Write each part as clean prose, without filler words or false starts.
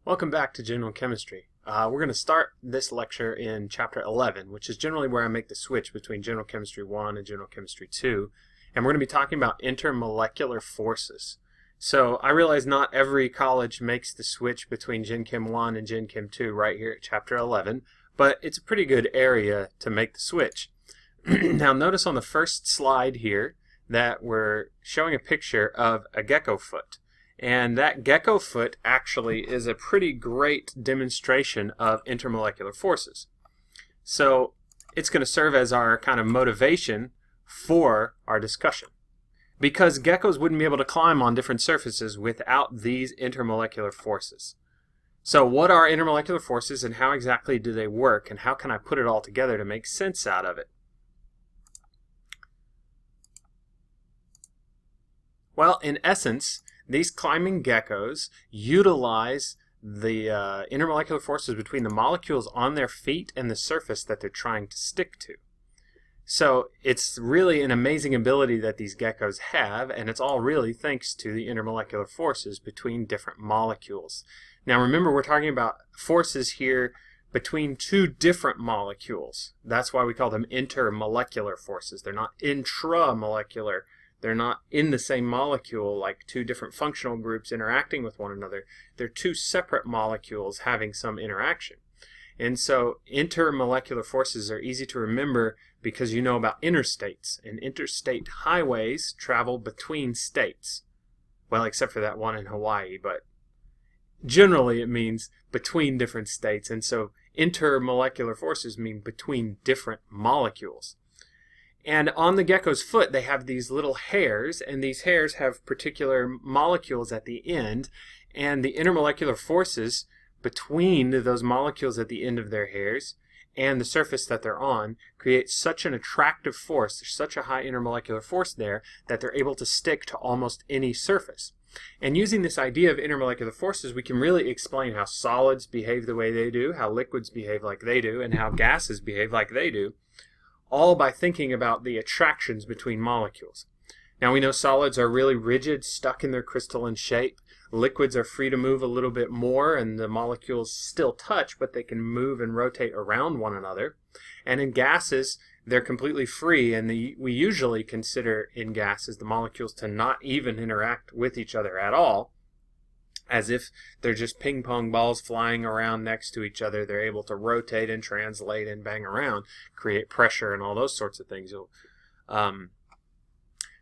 Welcome back to General Chemistry. We're going to start this lecture in Chapter 11, which is generally where I make the switch between General Chemistry 1 and General Chemistry 2. And we're going to be talking about intermolecular forces. So I realize not every college makes the switch between Gen Chem 1 and Gen Chem 2 right here at Chapter 11, but it's a pretty good area to make the switch. Now notice on the first slide here that we're showing a picture of a gecko foot. And that gecko foot actually is a pretty great demonstration of intermolecular forces. So it's going to serve as our kind of motivation for our discussion. Because geckos wouldn't be able to climb on different surfaces without these intermolecular forces. So what are intermolecular forces and how exactly do they work, and how can I put it all together to make sense out of it? Well, in essence, these climbing geckos utilize the intermolecular forces between the molecules on their feet and the surface that they're trying to stick to. So it's really an amazing ability that these geckos have, and it's all really thanks to the intermolecular forces between different molecules. Now remember, we're talking about forces here between two different molecules. That's why we call them intermolecular forces. They're not intramolecular. They're not in the same molecule like two different functional groups interacting with one another. They're two separate molecules having some interaction. And so intermolecular forces are easy to remember because you know about interstates. And interstate highways travel between states. Well, except for that one in Hawaii, but generally it means between different states. And so intermolecular forces mean between different molecules. And on the gecko's foot, they have these little hairs, and these hairs have particular molecules at the end, and the intermolecular forces between those molecules at the end of their hairs and the surface that they're on create such an attractive force, there's such a high intermolecular force there, that they're able to stick to almost any surface. And using this idea of intermolecular forces, we can really explain how solids behave the way they do, how liquids behave like they do, and how gases behave like they do, all by thinking about the attractions between molecules. Now we know solids are really rigid, stuck in their crystalline shape. Liquids are free to move a little bit more, and the molecules still touch, but they can move and rotate around one another. And in gases, they're completely free, and we usually consider in gases the molecules to not even interact with each other at all, as if they're just ping pong balls flying around next to each other. They're able to rotate and translate and bang around, create pressure and all those sorts of things.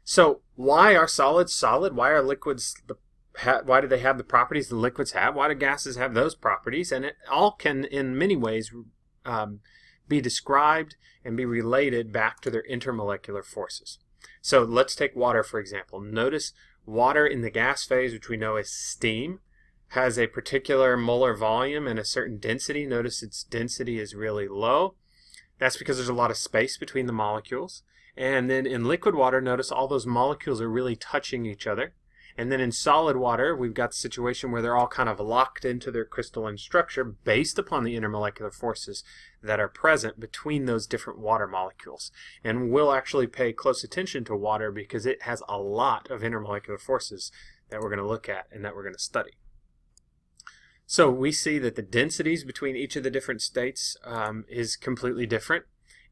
So why are solids solid? Why are liquids, why do they have the properties the liquids have? Why do gases have those properties? And it all can, in many ways, be described and be related back to their intermolecular forces. So let's take water, for example. Notice water in the gas phase, which we know as steam, has a particular molar volume and a certain density. Notice its density is really low. That's because there's a lot of space between the molecules. And then in liquid water, notice all those molecules are really touching each other. And then in solid water, we've got the situation where they're all kind of locked into their crystalline structure based upon the intermolecular forces that are present between those different water molecules. And we'll actually pay close attention to water because it has a lot of intermolecular forces that we're going to look at and that we're going to study. So we see that the densities between each of the different states is completely different,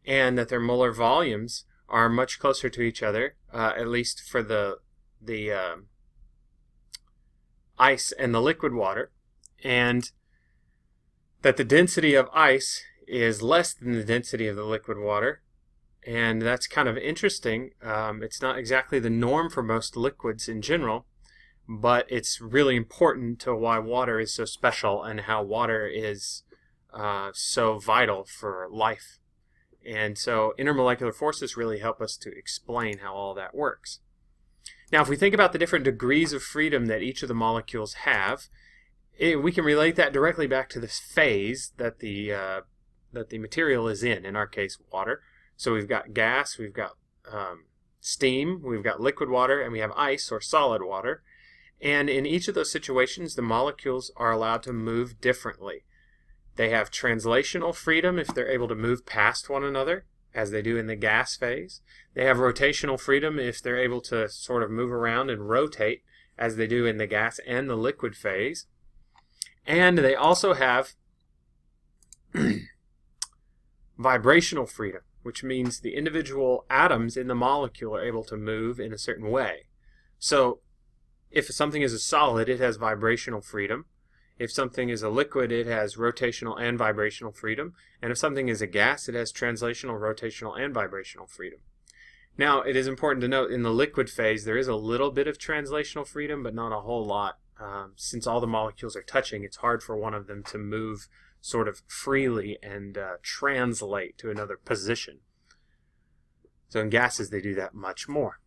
and that their molar volumes are much closer to each other, at least for the ice and the liquid water, and that the density of ice is less than the density of the liquid water. And that's kind of interesting. It's not exactly the norm for most liquids in general, but it's really important to why water is so special and how water is so vital for life. And so intermolecular forces really help us to explain how all that works. Now, if we think about the different degrees of freedom that each of the molecules have, we can relate that directly back to this phase that the material is in our case, water. So we've got gas, we've got steam, we've got liquid water, and we have ice or solid water. And in each of those situations, the molecules are allowed to move differently. They have translational freedom if they're able to move past one another, as they do in the gas phase. They have rotational freedom if they're able to sort of move around and rotate, as they do in the gas and the liquid phase. And they also have vibrational freedom, which means the individual atoms in the molecule are able to move in a certain way. So if something is a solid, it has vibrational freedom. If something is a liquid, it has rotational and vibrational freedom. And if something is a gas, it has translational, rotational, and vibrational freedom. Now, it is important to note in the liquid phase, there is a little bit of translational freedom, but not a whole lot. Since all the molecules are touching, it's hard for one of them to move sort of freely and translate to another position. So in gases, they do that much more.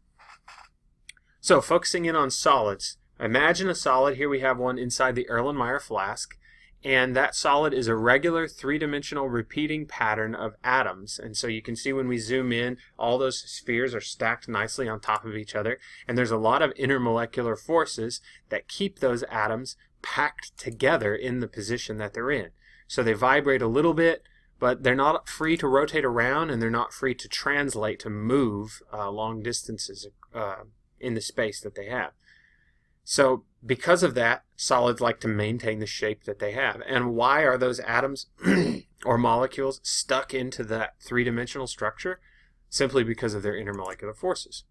So focusing in on solids, imagine a solid. Here we have one inside the Erlenmeyer flask, and that solid is a regular three-dimensional repeating pattern of atoms. And so you can see when we zoom in, all those spheres are stacked nicely on top of each other, and there's a lot of intermolecular forces that keep those atoms packed together in the position that they're in. So they vibrate a little bit, but they're not free to rotate around, and they're not free to translate, to move long distances in the space that they have. So because of that, solids like to maintain the shape that they have. And why are those atoms or molecules stuck into that three-dimensional structure? Simply because of their intermolecular forces.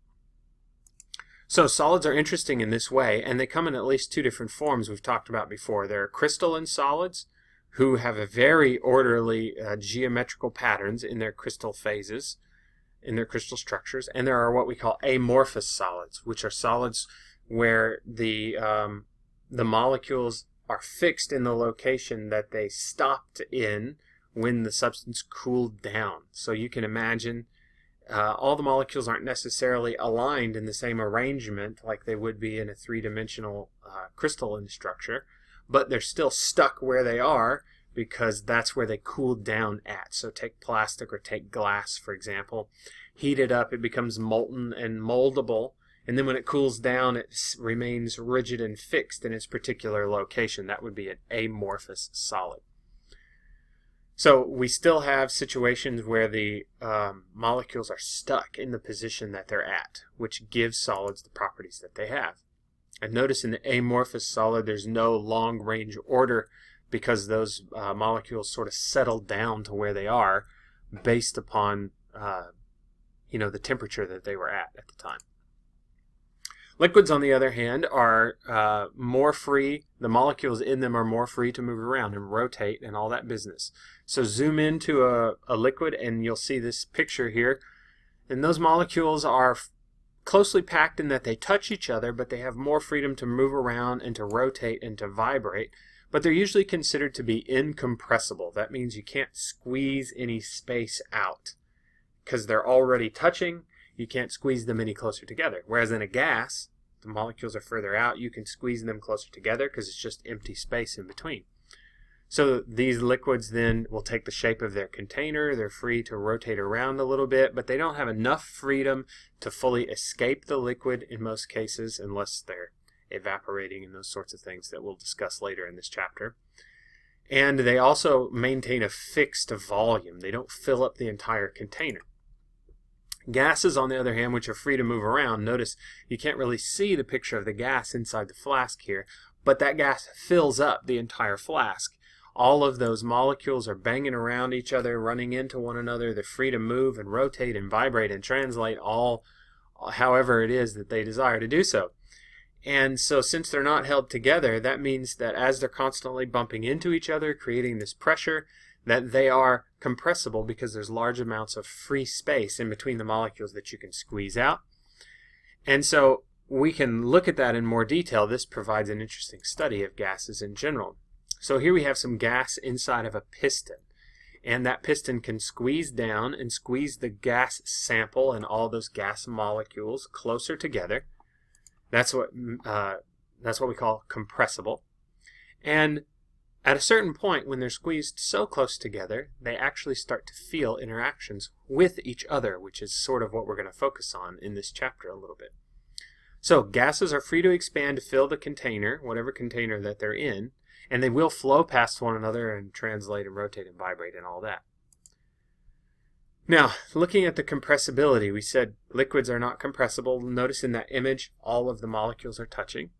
So solids are interesting in this way, and they come in at least two different forms we've talked about before. There are crystalline solids, who have a very orderly geometrical patterns in their crystal phases, in their crystal structures, and there are what we call amorphous solids, which are solids where the molecules are fixed in the location that they stopped in when the substance cooled down. So you can imagine all the molecules aren't necessarily aligned in the same arrangement like they would be in a three-dimensional crystalline structure, but they're still stuck where they are because that's where they cooled down at. So take plastic or take glass, for example. Heat it up, it becomes molten and moldable, and then when it cools down, it remains rigid and fixed in its particular location. That would be an amorphous solid. So we still have situations where the molecules are stuck in the position that they're at, which gives solids the properties that they have. And notice in the amorphous solid, there's no long-range order because those molecules sort of settle down to where they are based upon the temperature that they were at the time. Liquids, on the other hand, are more free. The molecules in them are more free to move around and rotate and all that business. So zoom into a liquid and you'll see this picture here. And those molecules are closely packed in that they touch each other, but they have more freedom to move around and to rotate and to vibrate. But they're usually considered to be incompressible. That means you can't squeeze any space out because they're already touching. You can't squeeze them any closer together. Whereas in a gas, the molecules are further out. You can squeeze them closer together because it's just empty space in between. So these liquids then will take the shape of their container. They're free to rotate around a little bit, but they don't have enough freedom to fully escape the liquid in most cases unless they're evaporating and those sorts of things that we'll discuss later in this chapter. And they also maintain a fixed volume. They don't fill up the entire container. Gases, on the other hand, which are free to move around, notice you can't really see the picture of the gas inside the flask here, but that gas fills up the entire flask. All of those molecules are banging around each other, running into one another. They're free to move and rotate and vibrate and translate all however it is that they desire to do so. And so since they're not held together, that means that as they're constantly bumping into each other, creating this pressure, that they are compressible because there's large amounts of free space in between the molecules that you can squeeze out. And so we can look at that in more detail. This provides an interesting study of gases in general. So here we have some gas inside of a piston, and that piston can squeeze down and squeeze the gas sample and all those gas molecules closer together. That's what we call compressible. And at a certain point, when they're squeezed so close together, they actually start to feel interactions with each other, which is sort of what we're going to focus on in this chapter a little bit. So gases are free to expand to fill the container, whatever container that they're in, and they will flow past one another and translate and rotate and vibrate and all that. Now, looking at the compressibility, we said liquids are not compressible. Notice in that image, all of the molecules are touching.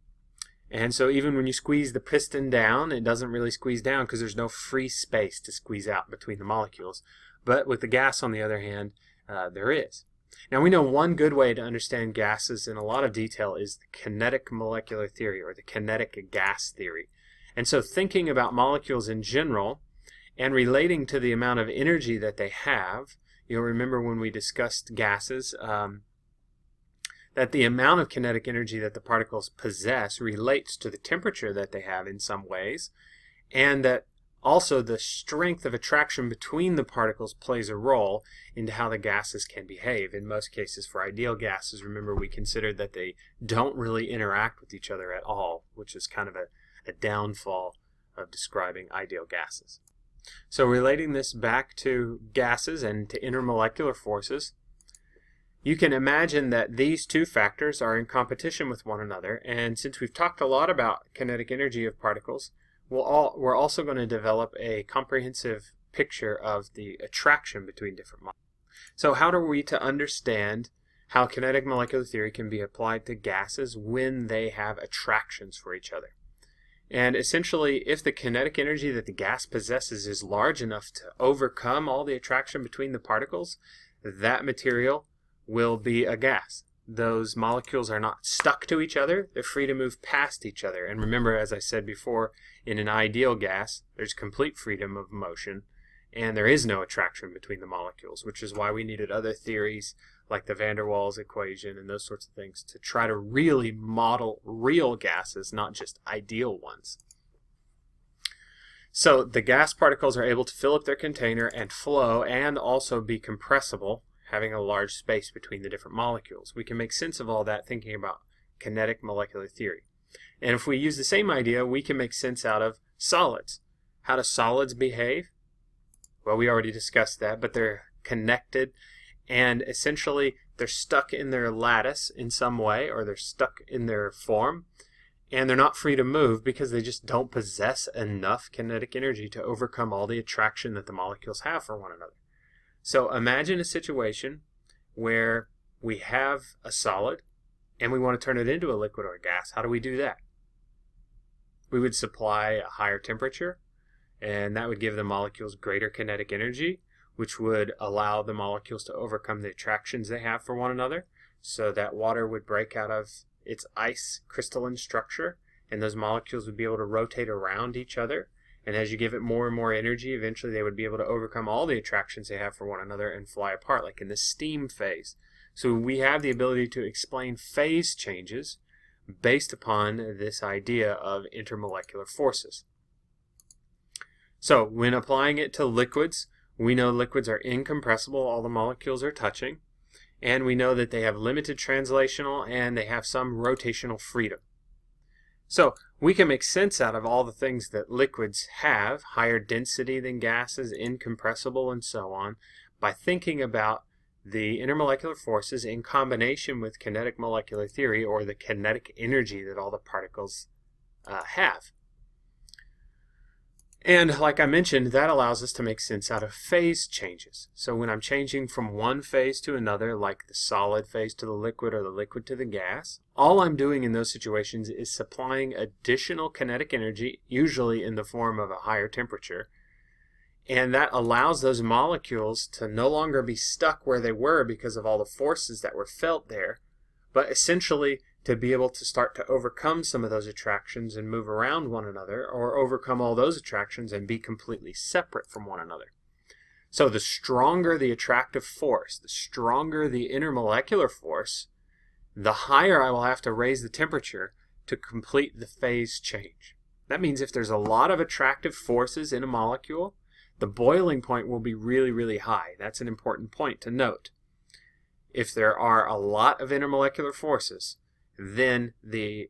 And so even when you squeeze the piston down, it doesn't really squeeze down because there's no free space to squeeze out between the molecules. But with the gas, on the other hand, there is. Now we know one good way to understand gases in a lot of detail is the kinetic molecular theory, or the kinetic gas theory. And so thinking about molecules in general and relating to the amount of energy that they have, you'll remember when we discussed gases, that the amount of kinetic energy that the particles possess relates to the temperature that they have in some ways, and that also the strength of attraction between the particles plays a role into how the gases can behave. In most cases, for ideal gases, remember we considered that they don't really interact with each other at all, which is kind of a downfall of describing ideal gases. So relating this back to gases and to intermolecular forces, you can imagine that these two factors are in competition with one another, and since we've talked a lot about kinetic energy of particles, we're also going to develop a comprehensive picture of the attraction between different molecules. So how are we to understand how kinetic molecular theory can be applied to gases when they have attractions for each other? And essentially, if the kinetic energy that the gas possesses is large enough to overcome all the attraction between the particles, that material will be a gas. Those molecules are not stuck to each other, they're free to move past each other. And remember, as I said before, in an ideal gas, there's complete freedom of motion, and there is no attraction between the molecules, which is why we needed other theories like the van der Waals equation and those sorts of things to try to really model real gases, not just ideal ones. So the gas particles are able to fill up their container and flow and also be compressible, having a large space between the different molecules. We can make sense of all that thinking about kinetic molecular theory. And if we use the same idea, we can make sense out of solids. How do solids behave? Well, we already discussed that, but they're connected, and essentially they're stuck in their lattice in some way, or they're stuck in their form, and they're not free to move because they just don't possess enough kinetic energy to overcome all the attraction that the molecules have for one another. So imagine a situation where we have a solid and we want to turn it into a liquid or a gas. How do we do that? We would supply a higher temperature, and that would give the molecules greater kinetic energy, which would allow the molecules to overcome the attractions they have for one another, so that water would break out of its ice crystalline structure, and those molecules would be able to rotate around each other. And as you give it more and more energy, eventually they would be able to overcome all the attractions they have for one another and fly apart, like in the steam phase. So we have the ability to explain phase changes based upon this idea of intermolecular forces. So when applying it to liquids, we know liquids are incompressible, all the molecules are touching, and we know that they have limited translational and they have some rotational freedom. So we can make sense out of all the things that liquids have, higher density than gases, incompressible, and so on, by thinking about the intermolecular forces in combination with kinetic molecular theory, or the kinetic energy that all the particles have. And like I mentioned, that allows us to make sense out of phase changes. So when I'm changing from one phase to another, like the solid phase to the liquid or the liquid to the gas, all I'm doing in those situations is supplying additional kinetic energy, usually in the form of a higher temperature. And that allows those molecules to no longer be stuck where they were because of all the forces that were felt there, but essentially to be able to start to overcome some of those attractions and move around one another, or overcome all those attractions and be completely separate from one another. So the stronger the attractive force, the stronger the intermolecular force, the higher I will have to raise the temperature to complete the phase change. That means if there's a lot of attractive forces in a molecule, the boiling point will be really, really high. That's an important point to note. If there are a lot of intermolecular forces, then the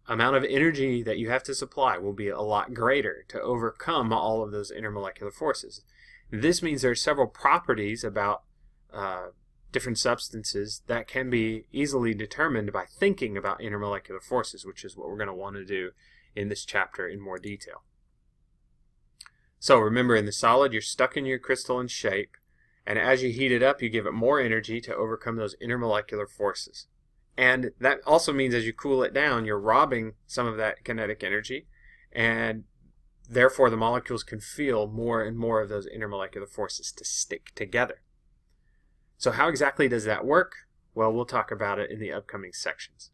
amount of energy that you have to supply will be a lot greater to overcome all of those intermolecular forces. This means there are several properties about different substances that can be easily determined by thinking about intermolecular forces, which is what we're going to want to do in this chapter in more detail. So remember, in the solid, you're stuck in your crystalline shape, and as you heat it up, you give it more energy to overcome those intermolecular forces. And that also means as you cool it down, you're robbing some of that kinetic energy, and therefore the molecules can feel more and more of those intermolecular forces to stick together. So how exactly does that work? Well, we'll talk about it in the upcoming sections.